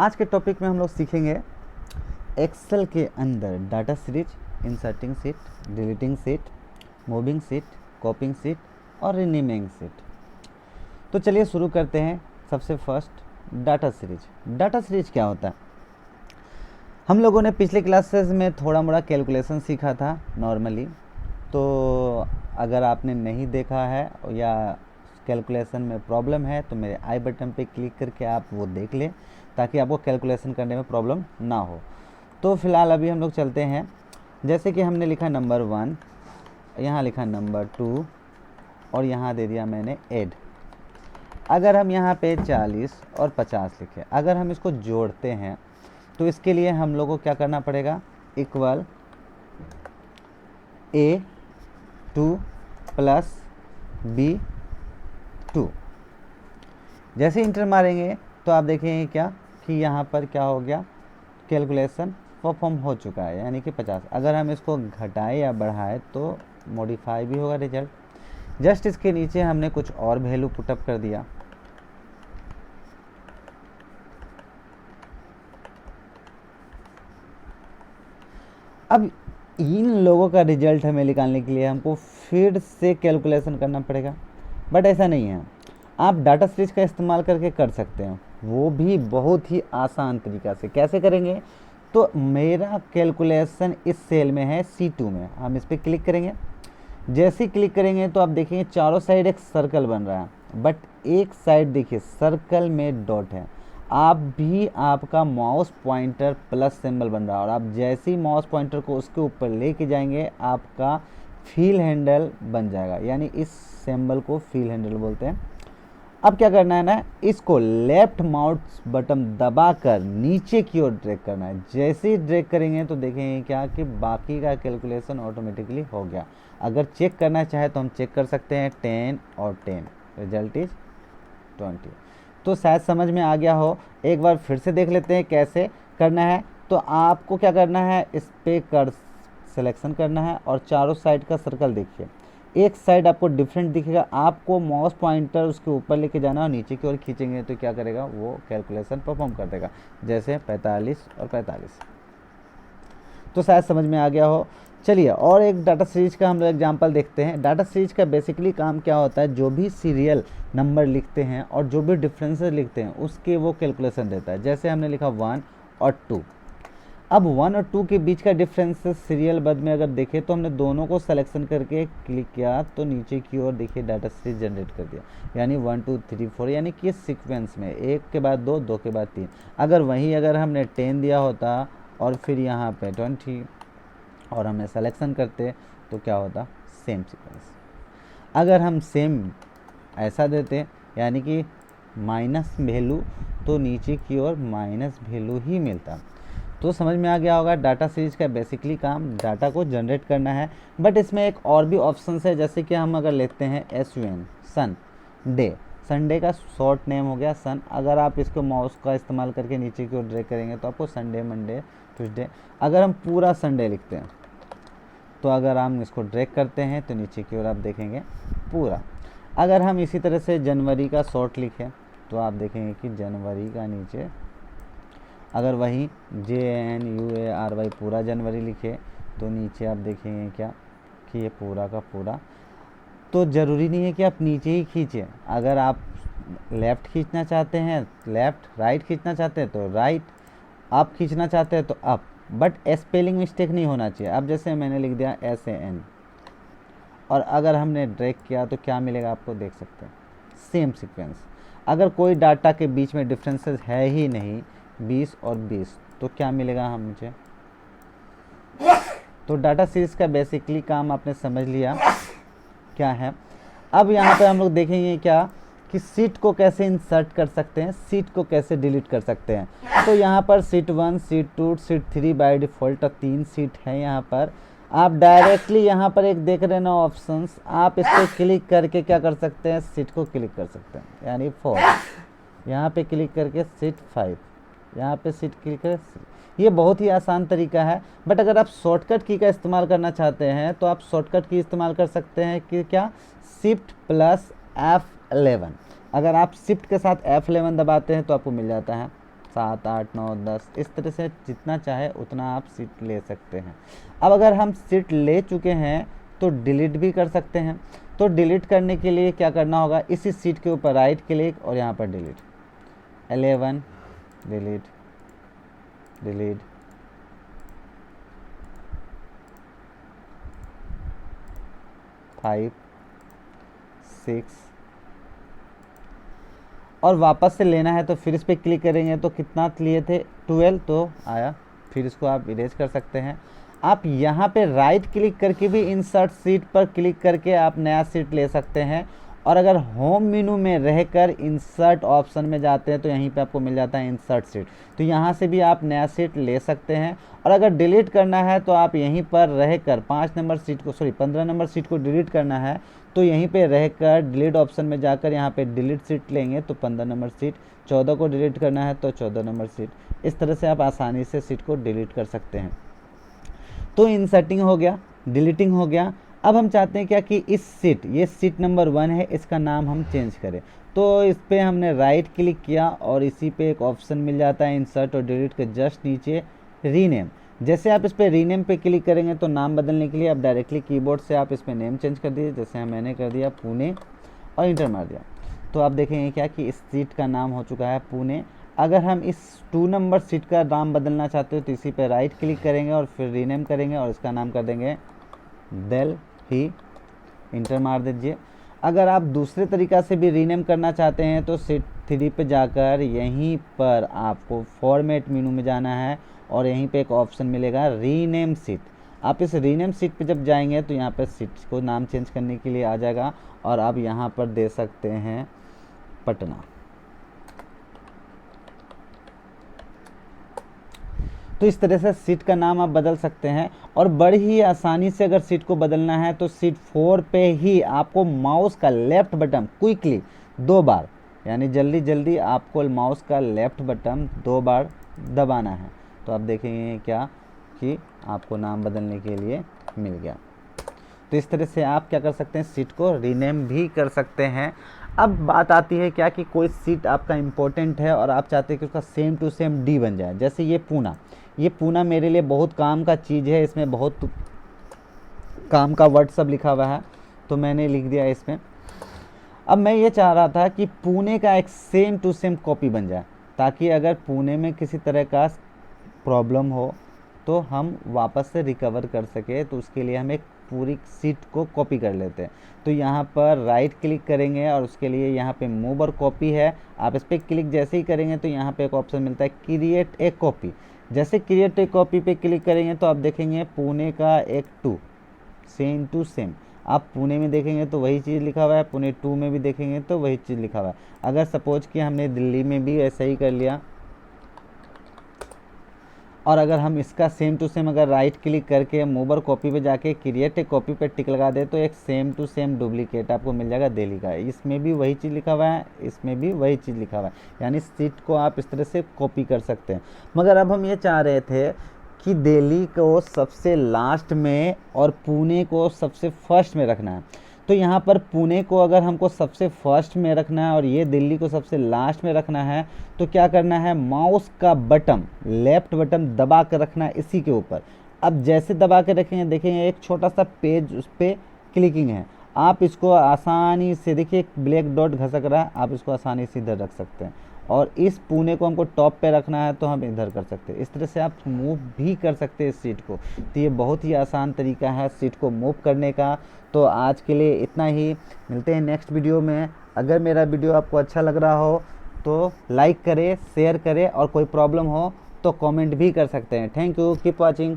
आज के टॉपिक में हम लोग सीखेंगे एक्सेल के अंदर data series, inserting seat, deleting seat, moving seat, कॉपिंग seat और रीनेमिंग सीट। तो चलिए शुरू करते हैं। सबसे first data series. Data series क्या होता है? हम लोगों ने पिछले क्लासेस में थोड़ा मोड़ा कैलकुलेशन सीखा था नॉर्मली। तो अगर आपने नहीं देखा है या कैलकुलेशन में प्रॉब्लम है तो मेरे आई बटन पे क्लिक करके आप वो देख लें ताकि आपको कैलकुलेशन करने में प्रॉब्लम ना हो। तो फिलहाल अभी हम लोग चलते हैं। जैसे कि हमने लिखा नंबर 1, यहाँ लिखा नंबर 2 और यहाँ दे दिया मैंने ऐड। अगर हम यहाँ पे 40 और 50 लिखे, अगर हम इसको जोड़ते हैं तो इसके लिए हम लोग को क्या करना पड़ेगा? Equal A2 plus B2। जैसे इंटर मारेंगे तो आप देखेंगे क्या कि यहाँ पर क्या हो गया, कैलकुलेशन परफॉर्म हो चुका है, यानी कि 50। अगर हम इसको घटाएं या बढ़ाएं तो मॉडिफाई भी होगा रिजल्ट। जस्ट इसके नीचे हमने कुछ और वैल्यू पुटअप कर दिया। अब इन लोगों का रिजल्ट हमें निकालने के लिए हमको फिर से कैलकुलेशन करना पड़ेगा, बट ऐसा नहीं है। आप डाटा सीरीज का इस्तेमाल करके कर सकते हैं, वो भी बहुत ही आसान तरीक़ा से। कैसे करेंगे? तो मेरा कैलकुलेशन इस सेल में है C2 में, हम इस पर क्लिक करेंगे। जैसे ही क्लिक करेंगे तो आप देखेंगे चारों साइड एक सर्कल बन रहा है, बट एक साइड देखिए सर्कल में डॉट है। आप भी आपका माउस पॉइंटर प्लस सिंबल बन रहा है और आप जैसे ही माउस पॉइंटर को उसके ऊपर लेके जाएंगे आपका फील हैंडल बन जाएगा, यानी इस सिंबल को फील हैंडल बोलते हैं। अब क्या करना है ना, इसको लेफ्ट माउस बटन दबाकर नीचे की ओर ड्रैग करना है। जैसे ही ड्रैग करेंगे तो देखेंगे क्या कि बाकी का कैलकुलेशन ऑटोमेटिकली हो गया। अगर चेक करना चाहे तो हम चेक कर सकते हैं 10 और 10, रिजल्ट इज 20। तो शायद समझ में आ गया हो। एक बार फिर से देख लेते हैं कैसे करना है। तो आपको क्या करना है, इस पे कर सिलेक्शन करना है और चारों साइड का सर्कल देखिए। एक साइड आपको डिफरेंट दिखेगा, आपको माउस पॉइंटर उसके ऊपर लेके जाना और नीचे की ओर खींचेंगे तो क्या करेगा, वो कैलकुलेशन परफॉर्म कर देगा। जैसे 45 और 45। तो शायद समझ में आ गया हो। चलिए और एक डाटा सीरीज का हम लोग एग्जांपल देखते हैं। डाटा सीरीज का बेसिकली काम क्या होता है, जो भी सीरियल नंबर लिखते हैं और जो भी डिफरेंसेस लिखते हैं उसके वो कैलकुलेशन देता है। जैसे हमने लिखा 1 और 2। अब 1 और 2 के बीच का डिफरेंसेस सीरियल बद में अगर देखें तो हमने दोनों को सिलेक्शन करके क्लिक किया तो नीचे की ओर देखिए डाटा सीरीज जनरेट कर दिया, यानी 1 2 3 4, यानी कि सीक्वेंस में 1 के बाद 2, 2 के बाद 3। अगर हमने 10 दिया होता और फिर यहाँ पे 20 और हमें सिलेक्शन करते तो क्या होता, सेम सीक्वेंस। अगर हम सेम ऐसा देते यानी कि माइनस वैल्यू तो नीचे की ओर माइनस वैल्यू ही मिलता। तो समझ में आ गया होगा डाटा सीरीज का बेसिकली काम डाटा को जनरेट करना है। बट इसमें एक और भी ऑप्शन है, जैसे कि हम अगर लेते हैं SUN, सन डे, संडे का शॉर्ट नेम हो गया सन। अगर आप इसको माउस का इस्तेमाल करके नीचे की ओर ड्रैग करेंगे तो आपको संडे, मंडे, ट्यूसडे। अगर हम पूरा संडे लिखते हैं तो अगर हम इसको ड्रैग करते हैं तो नीचे की ओर आप देखेंगे पूरा। अगर हम इसी तरह से जनवरी का शॉर्ट लिखें तो आप देखेंगे कि जनवरी का नीचे, अगर वही JNUARY पूरा जनवरी लिखे तो नीचे आप देखेंगे क्या कि ये पूरा का पूरा। तो ज़रूरी नहीं है कि आप नीचे ही खींचें। अगर आप लेफ़्ट खींचना चाहते हैं लेफ़्ट, राइट खींचना चाहते हैं तो राइट, अप खींचना चाहते हैं तो अप, बट स्पेलिंग मिस्टेक नहीं होना चाहिए। अब जैसे मैंने लिख दिया SAN और अगर हमने ड्रैग किया तो क्या मिलेगा आपको देख सकते हैं, सेम सीक्वेंस। अगर कोई डाटा के बीच में डिफरेंसेस है ही नहीं 20 और 20 तो क्या मिलेगा हम मुझे। तो डाटा सीरीज का बेसिकली काम आपने समझ लिया क्या है। अब यहाँ पे हम लोग देखेंगे क्या कि सीट को कैसे इंसर्ट कर सकते हैं, सीट को कैसे डिलीट कर सकते हैं। तो यहाँ पर seat 1, seat 2, seat 3 by default 3 seat है। यहाँ पर आप डायरेक्टली यहाँ पर एक देख रहे ना ऑप्शंस, आप इस पर क्लिक करके क्या कर सकते हैं, सीट को क्लिक कर सकते हैं, यानी 4। यहाँ पे क्लिक करके सीट 5, यहाँ पे सीट क्लिक करें। ये बहुत ही आसान तरीका है। बट अगर आप शॉर्टकट की का इस्तेमाल करना चाहते हैं तो आप शॉर्टकट की इस्तेमाल कर सकते हैं कि क्या, शिफ्ट प्लस F11। अगर आप शिफ्ट के साथ F11 दबाते हैं तो आपको मिल जाता है 7, 8, 9, 10 इस तरह से जितना चाहे उतना आप सीट ले सकते हैं। अब अगर हम सीट ले चुके हैं तो डिलीट भी कर सकते हैं। तो डिलीट करने के लिए क्या करना होगा, इसी सीट के ऊपर राइट क्लिक और यहाँ पर डिलीट, 11 डिलीट, डिलीट, 5, 6 और वापस से लेना है तो फिर इस पर क्लिक करेंगे तो कितना लिए थे 12 तो आया, फिर इसको आप इरेज कर सकते हैं। आप यहाँ पे राइट क्लिक करके भी इंसर्ट सीट पर क्लिक करके आप नया सीट ले सकते हैं। और अगर होम मेनू में रहकर इंसर्ट ऑप्शन में जाते हैं तो यहीं पे आपको मिल जाता है इंसर्ट सीट, तो यहाँ से भी आप नया सीट ले सकते हैं। और अगर डिलीट करना है तो आप यहीं पर रहकर 15 नंबर सीट को डिलीट करना है तो यहीं पे रहकर डिलीट ऑप्शन में जाकर यहाँ पे डिलीट सीट लेंगे तो 15 नंबर सीट, 14 को डिलीट करना है तो 14 नंबर सीट। इस तरह से आप आसानी से सीट को डिलीट कर सकते हैं। तो इंसर्टिंग हो गया, डिलीटिंग हो गया। अब हम चाहते हैं क्या कि इस सीट, ये सीट नंबर 1 है, इसका नाम हम चेंज करें। तो इस पर हमने राइट क्लिक किया और इसी पे एक ऑप्शन मिल जाता है इंसर्ट और डिलीट के जस्ट नीचे रीनेम। जैसे आप इस पर रीनेम पे क्लिक करेंगे तो नाम बदलने के लिए आप डायरेक्टली कीबोर्ड से आप इस पर नेम चेंज कर दीजिए। जैसे मैंने कर दिया पुणे और इंटर मार दिया तो आप देखेंगे क्या कि इस सीट का नाम हो चुका है पुणे। अगर हम इस 2 नंबर सीट का नाम बदलना चाहते हो तो इसी पे राइट क्लिक करेंगे और फिर रीनेम करेंगे और इसका नाम कर देंगे दिल्ली, इंटर मार दीजिए। अगर आप दूसरे तरीक़ा से भी रीनेम करना चाहते हैं तो सीट 3 पे जाकर यहीं पर आपको फॉर्मेट मेनू में जाना है और यहीं पे एक ऑप्शन मिलेगा रीनेम सीट। आप इस रीनेम सीट पे जब जाएंगे तो यहाँ पर सीट को नाम चेंज करने के लिए आ जाएगा और आप यहाँ पर दे सकते हैं पटना। तो इस तरह से सीट का नाम आप बदल सकते हैं। और बड़ी ही आसानी से अगर सीट को बदलना है तो सीट 4 पे ही आपको माउस का लेफ्ट बटन क्विकली 2 बार, यानी जल्दी जल्दी आपको माउस का लेफ्ट बटन 2 बार दबाना है। तो आप देखेंगे क्या कि आपको नाम बदलने के लिए मिल गया। तो इस तरह से आप क्या कर सकते हैं, सीट को रीनेम भी कर सकते हैं। अब बात आती है क्या कि कोई सीट आपका इम्पोर्टेंट है और आप चाहते हैं कि उसका सेम टू सेम डी बन जाए। जैसे ये पूना मेरे लिए बहुत काम का चीज़ है, इसमें बहुत काम का वर्ड सब लिखा हुआ है तो मैंने लिख दिया इसमें। अब मैं ये चाह रहा था कि पुणे का एक सेम टू सेम कॉपी बन जाए ताकि अगर पुणे में किसी तरह का प्रॉब्लम हो तो हम वापस से रिकवर कर सके। तो उसके लिए हम एक पूरी सीट को कॉपी कर लेते हैं। तो यहाँ पर राइट क्लिक करेंगे और उसके लिए यहाँ पे मूव और कॉपी है, आप इस पर क्लिक जैसे ही करेंगे तो यहाँ पे एक ऑप्शन मिलता है क्रिएट ए कॉपी। जैसे क्रिएट ए कॉपी पे क्लिक करेंगे तो आप देखेंगे पुणे का एक 2 सेम टू सेम, आप पुणे में देखेंगे तो वही चीज़ लिखा हुआ है, पुणे 2 में भी देखेंगे तो वही चीज़ लिखा हुआ है। अगर सपोज कि हमने दिल्ली में भी ऐसा ही कर लिया और अगर हम इसका सेम टू सेम अगर राइट क्लिक करके मूवर कॉपी पे जाके क्रिएट ए कॉपी पे टिक लगा दे तो एक सेम टू सेम डुप्लीकेट आपको मिल जाएगा दिल्ली का। इसमें भी वही चीज़ लिखा हुआ है, इसमें भी वही चीज़ लिखा हुआ है, यानी सीट को आप इस तरह से कॉपी कर सकते हैं। मगर अब हम ये चाह रहे थे कि दिल्ली को सबसे लास्ट में और पुणे को सबसे फर्स्ट में रखना है। तो यहाँ पर पुणे को अगर हमको सबसे फर्स्ट में रखना है और ये दिल्ली को सबसे लास्ट में रखना है तो क्या करना है, माउस का बटन लेफ्ट बटन दबा कर रखना है इसी के ऊपर। अब जैसे दबा के रखेंगे देखेंगे एक छोटा सा पेज उस पर क्लिकिंग है, आप इसको आसानी से देखिए ब्लैक डॉट घसक रहा है, आप इसको आसानी से इधर रख सकते हैं। और इस पुणे को हमको टॉप पे रखना है तो हम इधर कर सकते हैं। इस तरह से आप मूव भी कर सकते हैं इस सीट को। तो ये बहुत ही आसान तरीका है सीट को मूव करने का। तो आज के लिए इतना ही, मिलते हैं नेक्स्ट वीडियो में। अगर मेरा वीडियो आपको अच्छा लग रहा हो तो लाइक करें, शेयर करें और कोई प्रॉब्लम हो तो कमेंट भी कर सकते हैं। Thank you, keep watching.